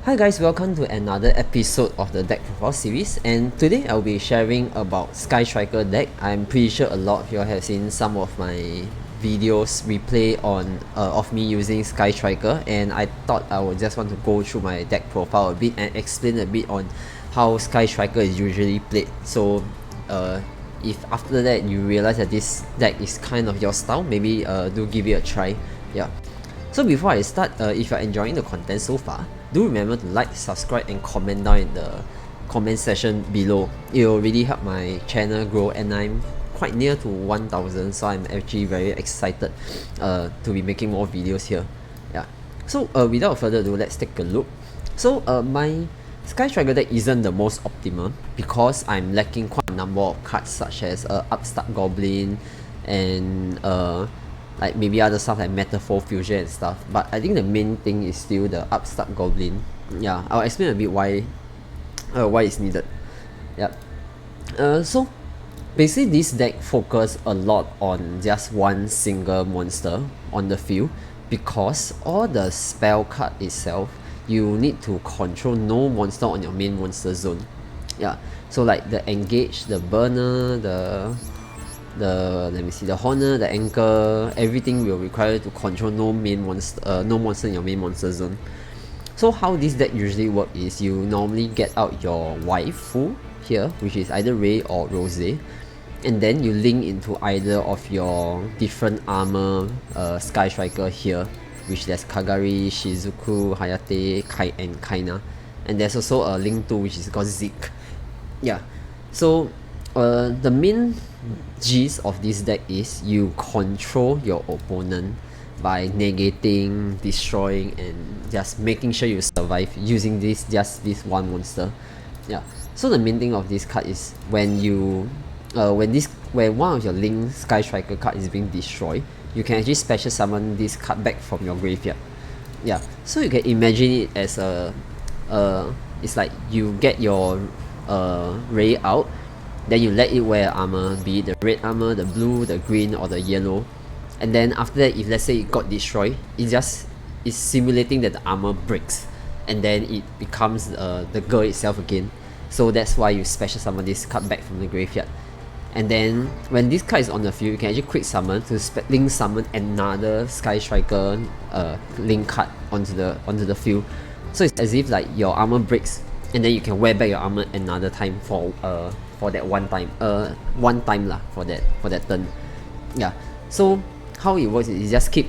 Hi guys, welcome to another episode of the deck profile series, and today I'll be sharing about Sky Striker deck. I'm pretty sure a lot of you have seen some of my videos replay on of me using Sky Striker, and I thought I would just want to go through my deck profile a bit and explain a bit on how Sky Striker is usually played. So if after that you realize that this deck is kind of your style, maybe do give it a try. Yeah. So before I start, if you're enjoying the content so far, do remember to like, subscribe and comment down in the comment section below. It will really help my channel grow, and I'm quite near to 1000, so I'm actually very excited to be making more videos here. Yeah. So without further ado, let's take a look. So my Sky Striker deck isn't the most optimal because I'm lacking quite a number of cards such as Upstart Goblin and like maybe other stuff like Metaphor Fusion and stuff, but I think the main thing is still the Upstart Goblin. Yeah, I'll explain a bit why it's needed. Yeah. So basically this deck focuses a lot on just one single monster on the field, because all the spell card itself, you need to control no monster on your main monster zone. Yeah, so like the Engage, the Burner, the Honor, the Anchor, everything will require you to control no monster in your main monster zone. So how this deck usually works is you normally get out your Waifu here, which is either Ray or Rose, and then you link into either of your different armor Sky Striker here, which there's Kagari, Shizuku, Hayate, Kai and Kaina, and there's also a link to which is called Zeke. Yeah, so the main gist of this deck is you control your opponent by negating, destroying, and just making sure you survive using this one monster. Yeah. So the main thing of this card is when you when one of your Link Sky Striker card is being destroyed, you can actually special summon this card back from your graveyard. Yeah. So you can imagine it as it's like you get your Ray out, then you let it wear armor, be it the red armor, the blue, the green, or the yellow, and then after that, if let's say it got destroyed, it just is simulating that the armor breaks, and then it becomes the girl itself again. So that's why you special summon this card back from the graveyard. And then when this card is on the field, you can actually quick summon to link summon another Sky Striker link card onto the field. So it's as if like your armor breaks, and then you can wear back your armor another time for that one time for that turn. Yeah. So how it works is you just keep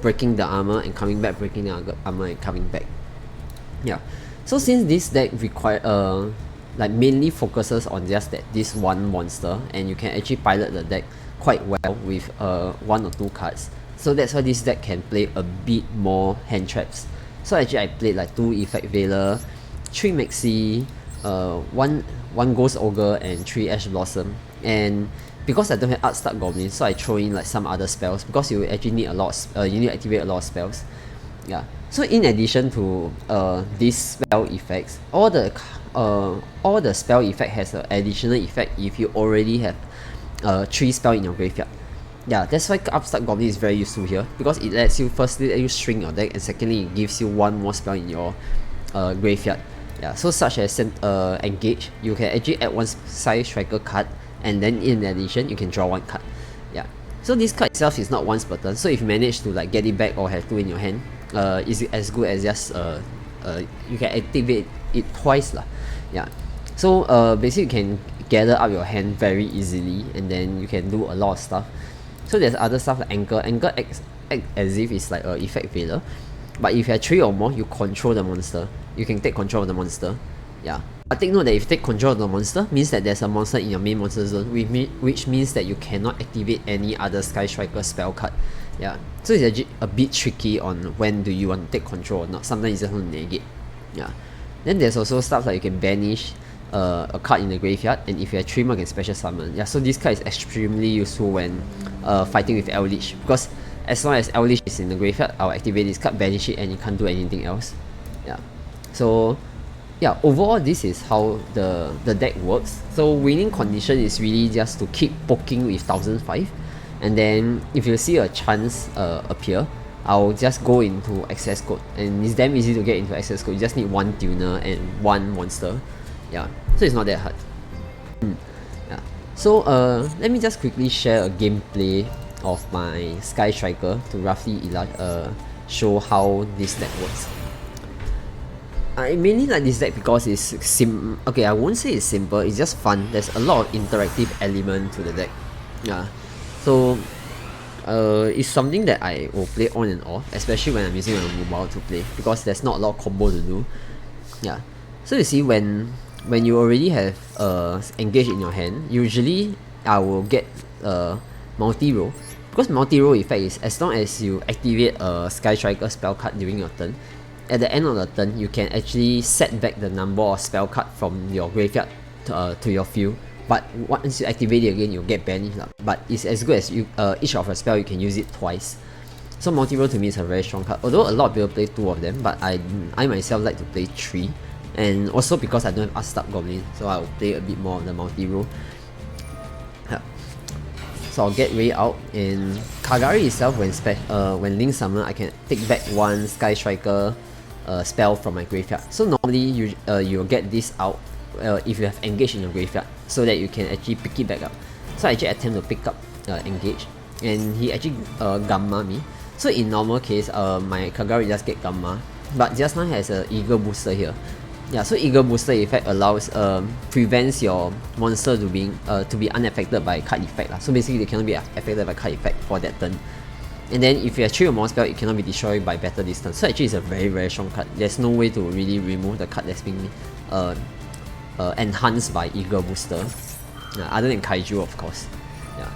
breaking the armor and coming back, breaking the armor and coming back. Yeah. So since this deck require like mainly focuses on just this one monster, and you can actually pilot the deck quite well with one or two cards, so that's why this deck can play a bit more hand traps. So actually I played like 2 Effect Veiler, 3 Maxi, one Ghost Ogre and 3 Ash Blossom. And because I don't have Upstart Goblin, so I throw in like some other spells, because you actually need you need to activate a lot of spells. Yeah. So in addition to these spell effects, all the spell effect has an additional effect if you already have 3 spells in your graveyard. Yeah, that's why Upstart Goblin is very useful here, because it lets you firstly let you shrink your deck, and secondly it gives you one more spell in your graveyard. Yeah, so such as Engage, you can actually add one Sky Striker card, and then in addition you can draw one card. Yeah, so this card itself is not once per turn, so if you manage to like get it back or have 2 in your hand, is as good as just you can activate it twice lah. Yeah, so basically you can gather up your hand very easily, and then you can do a lot of stuff. So there's other stuff like Anchor acts as if it's like an Effect Veiler, but if you have 3 or more, you control the monster. You can take control of the monster. Yeah. But take note that if you take control of the monster, means that there's a monster in your main monster zone, which means that you cannot activate any other Sky Striker spell card. Yeah. So it's actually a bit tricky on when do you want to take control or not. Sometimes you just want to negate. Yeah. Then there's also stuff like you can banish a card in the graveyard, and if you have 3 more, you can special summon. Yeah. So this card is extremely useful when fighting with Eldritch, because as long as Eldritch is in the graveyard, I'll activate this card, banish it, and you can't do anything else. Yeah. So yeah, overall this is how the deck works. So winning condition is really just to keep poking with 1005, and then if you see a chance appear, I'll just go into access code, and it's damn easy to get into access code. You just need one tuner and one monster. Yeah, so it's not that hard. Yeah. So let me just quickly share a gameplay of my Sky Striker to roughly show how this deck works. I mainly like this deck because it's okay, I won't say it's simple, it's just fun. There's a lot of interactive element to the deck. Yeah. So it's something that I will play on and off, especially when I'm using a mobile to play, because there's not a lot of combo to do. Yeah. So you see, when you already have engage in your hand, usually I will get multi-roll, because multi-roll effect is as long as you activate a Sky Striker spell card during your turn, at the end of the turn you can actually set back the number of spell card from your graveyard to your field. But once you activate it again, you'll get banished. But it's as good as you each of a spell you can use it twice. So multi-roll to me is a very strong card. Although a lot of people play 2 of them, but I myself like to play 3. And also because I don't have Unstuck Goblin, so I'll play a bit more of the multi-roll. Yeah. So I'll get Ray out, and Kagari itself, when Link summon, I can take back one Sky Striker spell from my graveyard. So normally you'll get this out if you have engaged in your graveyard, so that you can actually pick it back up. So I actually attempt to pick up engage, and he actually gamma me. So in normal case, my Kagari just get gamma, but just now has a Eagle Booster here. Yeah, so Eagle Booster effect allows prevents your monster to be unaffected by card effect. So basically they cannot be affected by card effect for that turn. And then if you have 3 or more spell, it cannot be destroyed by battle distance. So actually it's a very very strong card. There's no way to really remove the card that's being enhanced by Eagle Booster, other than Kaiju of course. Yeah.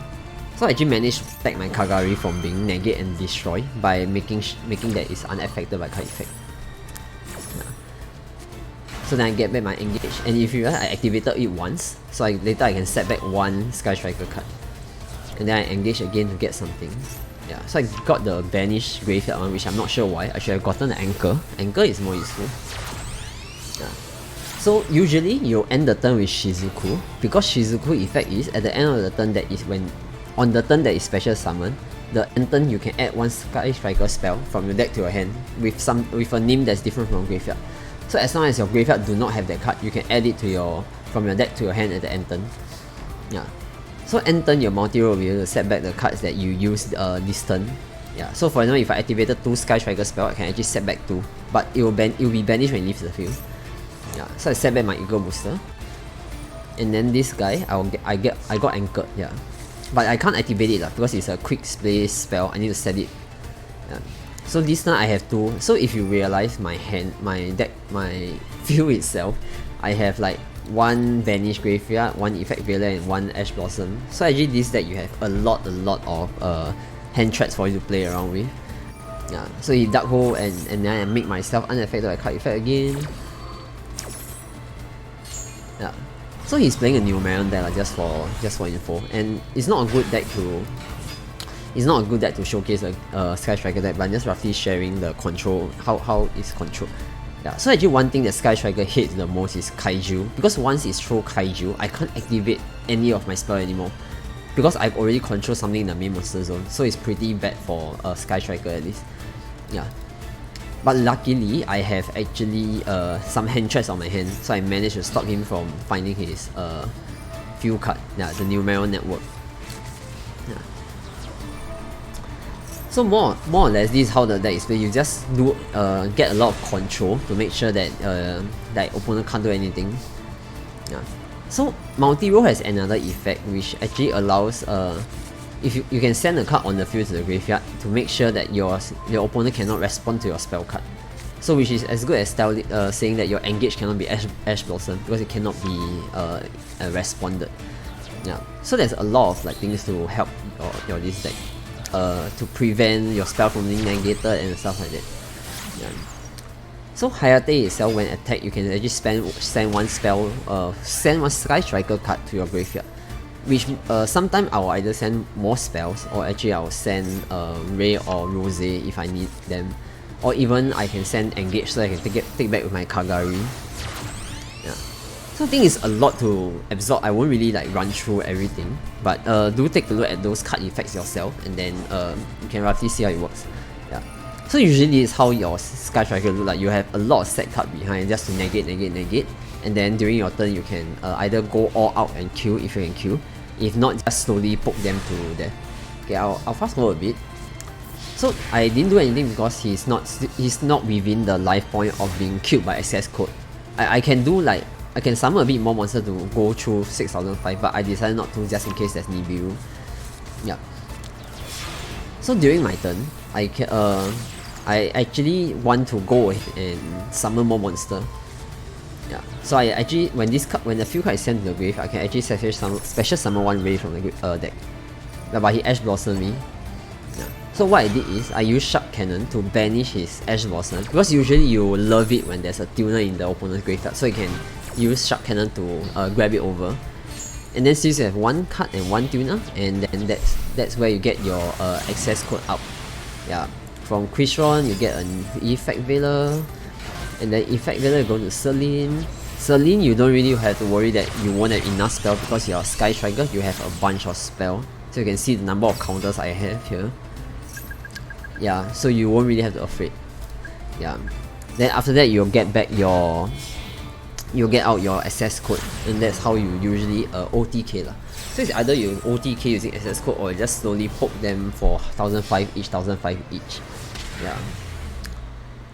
So I actually managed to protect my Kagari from being negate and destroy by making that it's unaffected by card effect. Yeah. So then I get back my engage, and if you I activated it once, so later I can set back one Sky Striker card, and then I engage again to get something. Yeah, so I got the banished graveyard one, which I'm not sure why. I should have gotten the anchor. Anchor is more useful. Yeah. So usually you'll end the turn with Shizuku, because Shizuku effect is at the end of the turn, that is when on the turn that is special summon, the end turn you can add one Sky Striker spell from your deck to your hand with a name that's different from your graveyard. So as long as your graveyard do not have that card, you can add it from your deck to your hand at the end turn. Yeah. So end turn your multi-roll will be able to set back the cards that you used this turn. Yeah. So for example, if I activated 2 Sky Striker spell, I can actually set back 2, but it will be banished when it leaves the field. Yeah. So I set back my Eagle Booster, and then this guy I got anchored. Yeah. But I can't activate it because it's a quick play spell. I need to set it. Yeah. So this time I have 2. So if you realize my field itself, I have like 1 Vanish Graveyard, 1 Effect Veiler, and 1 Ash Blossom. So actually this deck you have a lot of hand traps for you to play around with. Yeah. So he Dark Hole, and then I make myself unaffected by card effect again. Yeah. So he's playing a Numerion deck just for info, and it's not a good deck to showcase a Sky Striker deck, but I'm just roughly sharing the control, how it's controlled. Yeah, so actually one thing that Sky Striker hates the most is Kaiju, because once it's throw Kaiju, I can't activate any of my spell anymore, because I've already controlled something in the main monster zone, so it's pretty bad for Sky Striker at least. Yeah. But luckily, I have actually some hand traps on my hand, so I managed to stop him from finding his field card, the Numerion network. Yeah. So more or less, this is how the deck is played. You just do get a lot of control to make sure that that opponent can't do anything. Yeah. So multi-roll has another effect which actually allows if you can send a card on the field to the graveyard to make sure that your opponent cannot respond to your spell card. So which is as good as saying that your engage cannot be Ash Blossom, because it cannot be responded. Yeah. So there's a lot of things to help your this deck. To prevent your spell from being negated and stuff like that. Yeah. So Hayate itself, when attacked, you can actually send one Sky Striker card to your graveyard, which sometimes I will either send more spells, or actually I will send Ray or Rose if I need them, or even I can send Engage so I can take back with my Kagari. Yeah. So I think it's a lot to absorb. I won't really run through everything, but do take a look at those card effects yourself, and then you can roughly see how it works. Yeah. So usually this is how your Sky Striker look like. You have a lot of set card behind just to negate, and then during your turn you can either go all out and kill if you can kill. If not, just slowly poke them to death. Okay, I'll fast forward a bit. So I didn't do anything because he's not within the life point of being killed by access code. I can do like, I can summon a bit more monster to go through 6005, but I decided not to just in case there's Nibiru. Yeah. So during my turn, I actually want to go ahead and summon more monster. Yeah. So I actually, when the field card is sent to the grave, I can actually special summon one Wraith from the deck. Yeah, but he Ash Blossom me. Yeah. So what I did is I used Shark Cannon to banish his Ash Blossom, because usually you love it when there's a tuner in the opponent's graveyard, so you can use Shark Cannon to grab it over. And then since you have one card and one tuner, and then that's where you get your access code out. Yeah. From Quishron you get an Effect Veiler, and then Effect Veiler you go to Celine. Celine you don't really have to worry that you won't have enough spell because you're Sky Striker, you have a bunch of spell. So you can see the number of counters I have here. Yeah, so you won't really have to afraid. Yeah. Then after that you'll get back your, you'll get out your access code, and that's how you usually OTK lah. So it's either you OTK using access code or you just slowly poke them for 1005 each. Yeah.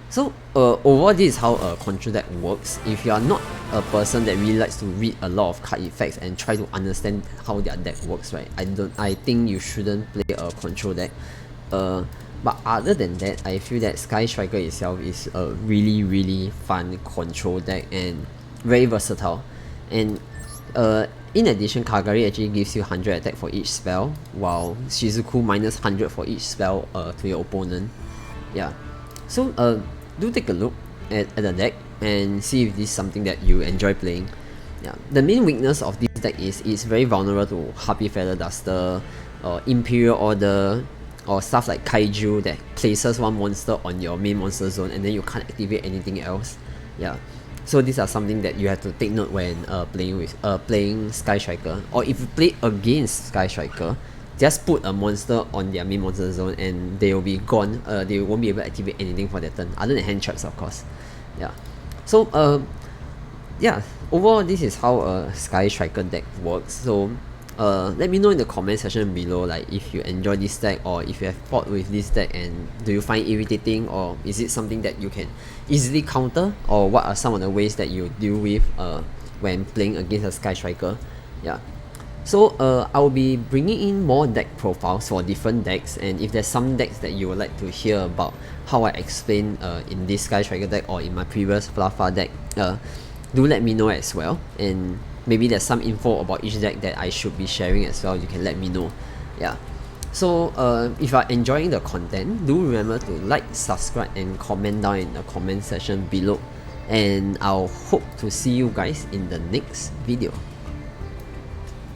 So overall this is how a control deck works. If you are not a person that really likes to read a lot of card effects and try to understand how their deck works, right, I think you shouldn't play a control deck. But other than that, I feel that Sky Striker itself is a really fun control deck and very versatile. And in addition, Kagari actually gives you 100 attack for each spell, while Shizuku minus 100 for each spell to your opponent. Yeah. So do take a look at the deck and see if this is something that you enjoy playing. Yeah. The main weakness of this deck is it's very vulnerable to Harpy Feather Duster, Imperial Order, or stuff like Kaiju that places one monster on your main monster zone and then you can't activate anything else. Yeah. So these are something that you have to take note when playing Sky Striker. Or if you play against Sky Striker, just put a monster on their main monster zone and they will be gone. They won't be able to activate anything for their turn, other than hand traps of course. Yeah. So yeah, overall this is how a Sky Striker deck works. So let me know in the comment section below, like if you enjoy this deck or if you have fought with this deck and do you find it irritating, or is it something that you can easily counter, or what are some of the ways that you deal with when playing against a Sky Striker. Yeah. So I will be bringing in more deck profiles for different decks, and if there's some decks that you would like to hear about how I explain in this Sky Striker deck or in my previous Fluffa deck, do let me know as well. And maybe there's some info about each deck that I should be sharing as well, you can let me know. Yeah. So if you are enjoying the content, do remember to like, subscribe and comment down in the comment section below, and I'll hope to see you guys in the next video.